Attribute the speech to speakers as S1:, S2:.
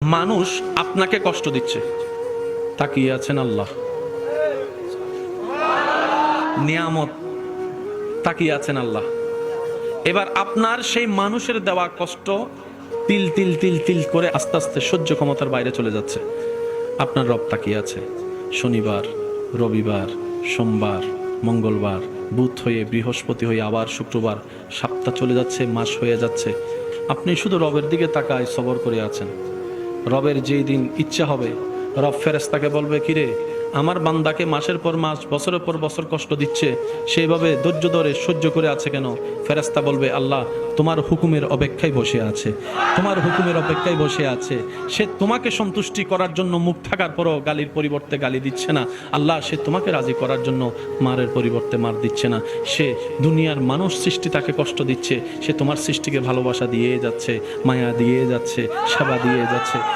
S1: মানুষ আপনাকে কষ্ট দিচ্ছে, তাকিয়ে আছেন আল্লাহ। নিয়ামত, তাকিয়ে আছেন আল্লাহ। এবার আপনার সেই মানুষের দেওয়া কষ্ট তিল তিল তিল তিল করে আস্তে আস্তে সহ্য ক্ষমতার বাইরে চলে যাচ্ছে। আপনার রব তাকিয়ে আছে। শনিবার, রবিবার, সোমবার, মঙ্গলবার, বুধ হয়ে বৃহস্পতি হয়ে আবার শুক্রবার, সপ্তাহ চলে যাচ্ছে, মাস হয়ে যাচ্ছে। আপনি শুধু রবের দিকে তাকায় সবর করে আছেন। রবের যেই দিন ইচ্ছা হবে, রব ফেরেশতাকে বলবে, কিরে আমার বান্দাকে মাসের পর মাস, বছরের পর বছর কষ্ট দিচ্ছে, সেইভাবে ধৈর্য ধরে সহ্য করে আছে কেন? ফেরেশতা বলবে, আল্লাহ তোমার হুকুমের অপেক্ষায় বসে আছে, তোমার হুকুমের অপেক্ষায় বসে আছে। সে তোমাকে সন্তুষ্টি করার জন্য মুখ থাকার পরও গালির পরিবর্তে গালি দিচ্ছে না। আল্লাহ সে তোমাকে রাজি করার জন্য মারের পরিবর্তে মার দিচ্ছে না। সে দুনিয়ার মানুষ সৃষ্টি তাকে কষ্ট দিচ্ছে, সে তোমার সৃষ্টিকে ভালোবাসা দিয়ে যাচ্ছে, মায়া দিয়ে যাচ্ছে, সেবা দিয়ে যাচ্ছে।